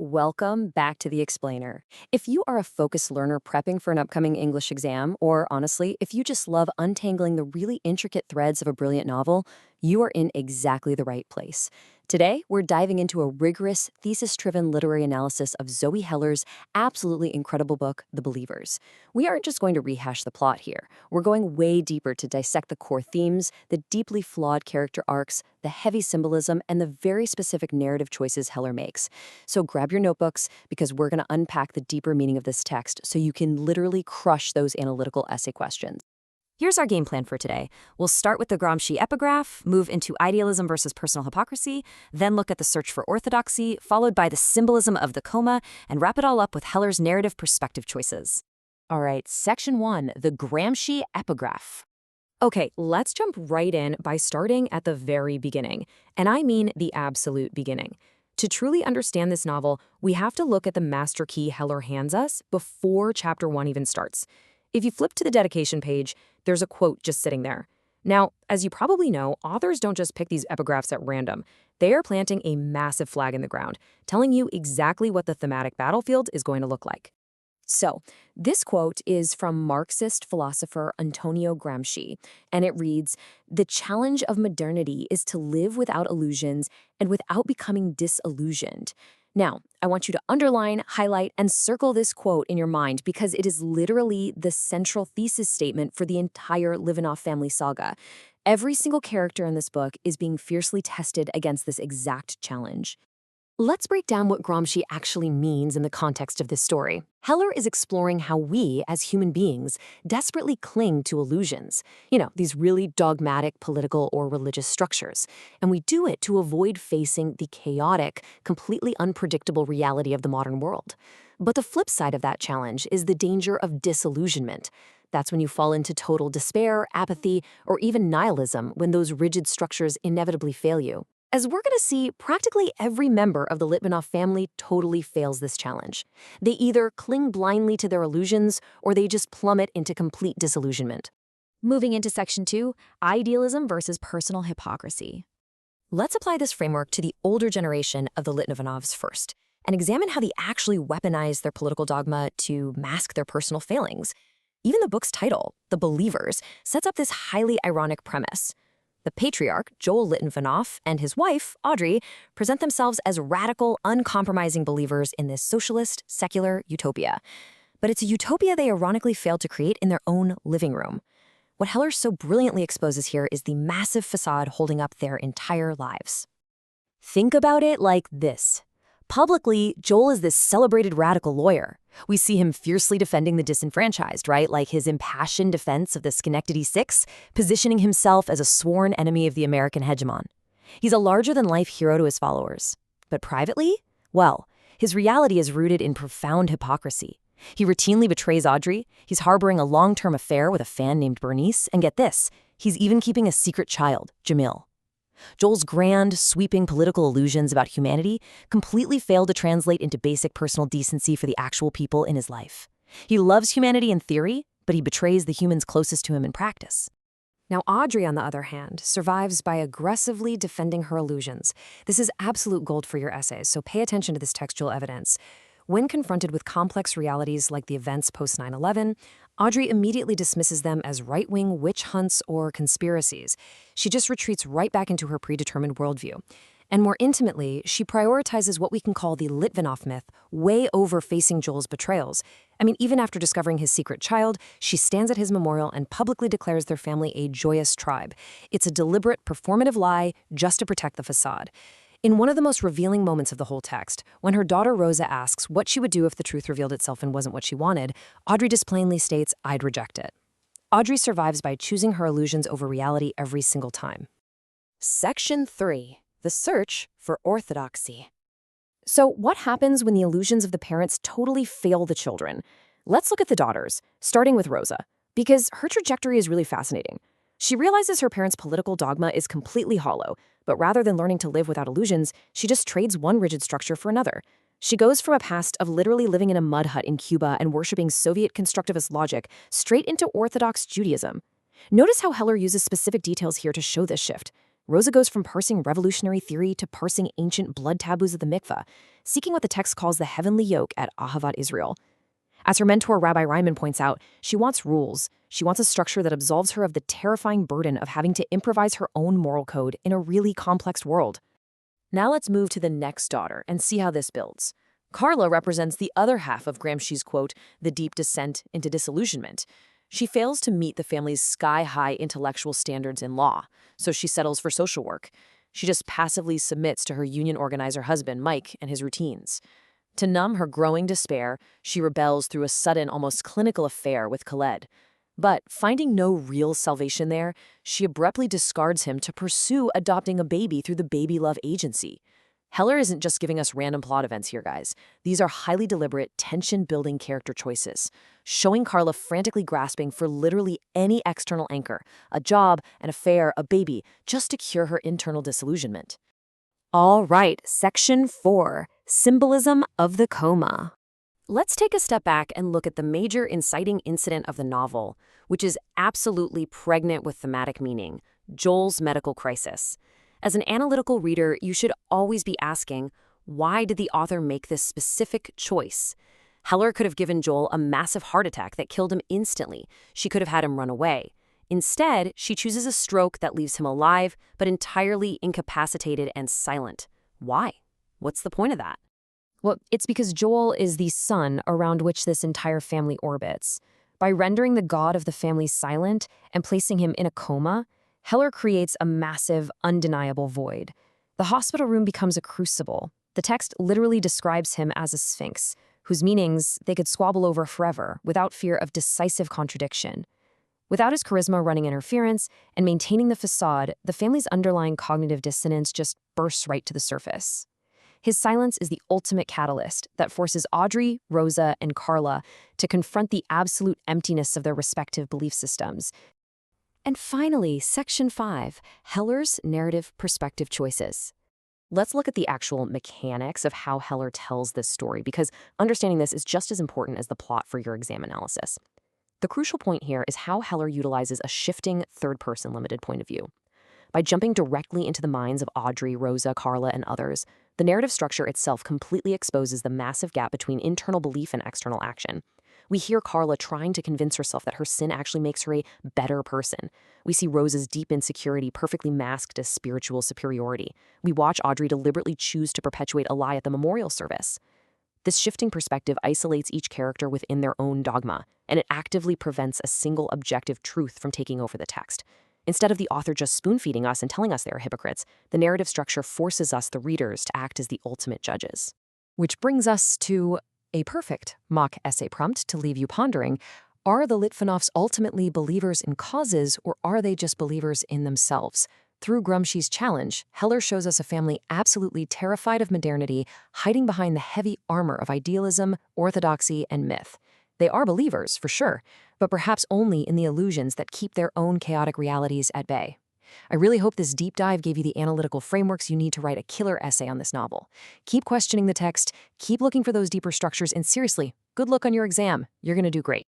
Welcome back to The Explainer. If you are a focused learner prepping for an upcoming English exam, or honestly, if you just love untangling the really intricate threads of a brilliant novel, you are in exactly the right place. Today, we're diving into a rigorous, thesis-driven literary analysis of Zoe Heller's absolutely incredible book, The Believers. We aren't just going to rehash the plot here. We're going way deeper to dissect the core themes, the deeply flawed character arcs, the heavy symbolism, and the very specific narrative choices Heller makes. So grab your notebooks because we're going to unpack the deeper meaning of this text so you can literally crush those analytical essay questions. Here's our game plan for today. We'll start with the Gramsci epigraph, move into idealism versus personal hypocrisy, then look at the search for orthodoxy, followed by the symbolism of the coma, and wrap it all up with Heller's narrative perspective choices. All right, section 1, the Gramsci epigraph. Okay, let's jump right in by starting at the very beginning, and I mean the absolute beginning. To truly understand this novel, we have to look at the master key Heller hands us before chapter 1 even starts. If you flip to the dedication page, there's a quote just sitting there. Now, as you probably know, authors don't just pick these epigraphs at random. They are planting a massive flag in the ground, telling you exactly what the thematic battlefield is going to look like. So, this quote is from Marxist philosopher Antonio Gramsci, and it reads, "The challenge of modernity is to live without illusions and without becoming disillusioned." Now, I want you to underline, highlight, and circle this quote in your mind because it is literally the central thesis statement for the entire Livanov family saga. Every single character in this book is being fiercely tested against this exact challenge. Let's break down what Gramsci actually means in the context of this story. Heller is exploring how we, as human beings, desperately cling to illusions. These really dogmatic political or religious structures. And we do it to avoid facing the chaotic, completely unpredictable reality of the modern world. But the flip side of that challenge is the danger of disillusionment. That's when you fall into total despair, apathy, or even nihilism when those rigid structures inevitably fail you. As we're going to see, practically every member of the Litvinov family totally fails this challenge. They either cling blindly to their illusions or they just plummet into complete disillusionment. Moving into section 2, idealism versus personal hypocrisy. Let's apply this framework to the older generation of the Litvinovs first and examine how they actually weaponize their political dogma to mask their personal failings. Even the book's title, The Believers, sets up this highly ironic premise. The patriarch, Joel Litvinov, and his wife, Audrey, present themselves as radical, uncompromising believers in this socialist, secular utopia. But it's a utopia they ironically failed to create in their own living room. What Heller so brilliantly exposes here is the massive facade holding up their entire lives. Think about it like this. Publicly, Joel is this celebrated radical lawyer. We see him fiercely defending the disenfranchised, right? Like his impassioned defense of the Schenectady Six, positioning himself as a sworn enemy of the American hegemon. He's a larger-than-life hero to his followers. But privately? Well, his reality is rooted in profound hypocrisy. He routinely betrays Audrey, he's harboring a long-term affair with a fan named Bernice, and get this, he's even keeping a secret child, Jamil. Joel's grand, sweeping political illusions about humanity completely fail to translate into basic personal decency for the actual people in his life. He loves humanity in theory, but he betrays the humans closest to him in practice. Now, Audrey, on the other hand, survives by aggressively defending her illusions. This is absolute gold for your essays, so pay attention to this textual evidence. When confronted with complex realities like the events post 9/11, Audrey immediately dismisses them as right-wing witch hunts or conspiracies. She just retreats right back into her predetermined worldview. And more intimately, she prioritizes what we can call the Litvinov myth way over facing Joel's betrayals. Even after discovering his secret child, she stands at his memorial and publicly declares their family a joyous tribe. It's a deliberate, performative lie just to protect the facade. In one of the most revealing moments of the whole text, when her daughter Rosa asks what she would do if the truth revealed itself and wasn't what she wanted, Audrey just plainly states, "I'd reject it." Audrey survives by choosing her illusions over reality every single time. Section 3. The search for orthodoxy. So what happens when the illusions of the parents totally fail the children? Let's look at the daughters, starting with Rosa, because her trajectory is really fascinating. She realizes her parents' political dogma is completely hollow, but rather than learning to live without illusions, she just trades one rigid structure for another. She goes from a past of literally living in a mud hut in Cuba and worshiping Soviet constructivist logic straight into Orthodox Judaism. Notice how Heller uses specific details here to show this shift. Rosa goes from parsing revolutionary theory to parsing ancient blood taboos of the mikveh, seeking what the text calls the heavenly yoke at Ahavat Israel. As her mentor, Rabbi Ryman, points out, she wants rules. She wants a structure that absolves her of the terrifying burden of having to improvise her own moral code in a really complex world. Now let's move to the next daughter and see how this builds. Carla represents the other half of Gramsci's quote, the deep descent into disillusionment. She fails to meet the family's sky-high intellectual standards in law, so she settles for social work. She just passively submits to her union organizer husband, Mike, and his routines. To numb her growing despair, she rebels through a sudden, almost clinical affair with Khaled. But finding no real salvation there, she abruptly discards him to pursue adopting a baby through the Baby Love Agency. Heller isn't just giving us random plot events here, guys. These are highly deliberate, tension-building character choices, showing Carla frantically grasping for literally any external anchor, a job, an affair, a baby, just to cure her internal disillusionment. All right, Section 4, Symbolism of the Coma. Let's take a step back and look at the major inciting incident of the novel, which is absolutely pregnant with thematic meaning, Joel's medical crisis. As an analytical reader, you should always be asking, why did the author make this specific choice? Heller could have given Joel a massive heart attack that killed him instantly. She could have had him run away. Instead, she chooses a stroke that leaves him alive, but entirely incapacitated and silent. Why? What's the point of that? Well, it's because Joel is the sun around which this entire family orbits. By rendering the god of the family silent and placing him in a coma, Heller creates a massive, undeniable void. The hospital room becomes a crucible. The text literally describes him as a sphinx, whose meanings they could squabble over forever without fear of decisive contradiction. Without his charisma running interference and maintaining the facade, the family's underlying cognitive dissonance just bursts right to the surface. His silence is the ultimate catalyst that forces Audrey, Rosa, and Carla to confront the absolute emptiness of their respective belief systems. And finally, Section 5, Heller's narrative perspective choices. Let's look at the actual mechanics of how Heller tells this story, because understanding this is just as important as the plot for your exam analysis. The crucial point here is how Heller utilizes a shifting third-person limited point of view. By jumping directly into the minds of Audrey, Rosa, Carla, and others, the narrative structure itself completely exposes the massive gap between internal belief and external action. We hear Carla trying to convince herself that her sin actually makes her a better person. We see Rosa's deep insecurity perfectly masked as spiritual superiority. We watch Audrey deliberately choose to perpetuate a lie at the memorial service. This shifting perspective isolates each character within their own dogma, and it actively prevents a single objective truth from taking over the text. Instead of the author just spoon-feeding us and telling us they are hypocrites, the narrative structure forces us, the readers, to act as the ultimate judges. Which brings us to a perfect mock essay prompt to leave you pondering. Are the Litvinovs ultimately believers in causes, or are they just believers in themselves? Through Gramsci's challenge, Heller shows us a family absolutely terrified of modernity, hiding behind the heavy armor of idealism, orthodoxy, and myth. They are believers, for sure, but perhaps only in the illusions that keep their own chaotic realities at bay. I really hope this deep dive gave you the analytical frameworks you need to write a killer essay on this novel. Keep questioning the text, keep looking for those deeper structures, and seriously, good luck on your exam. You're going to do great.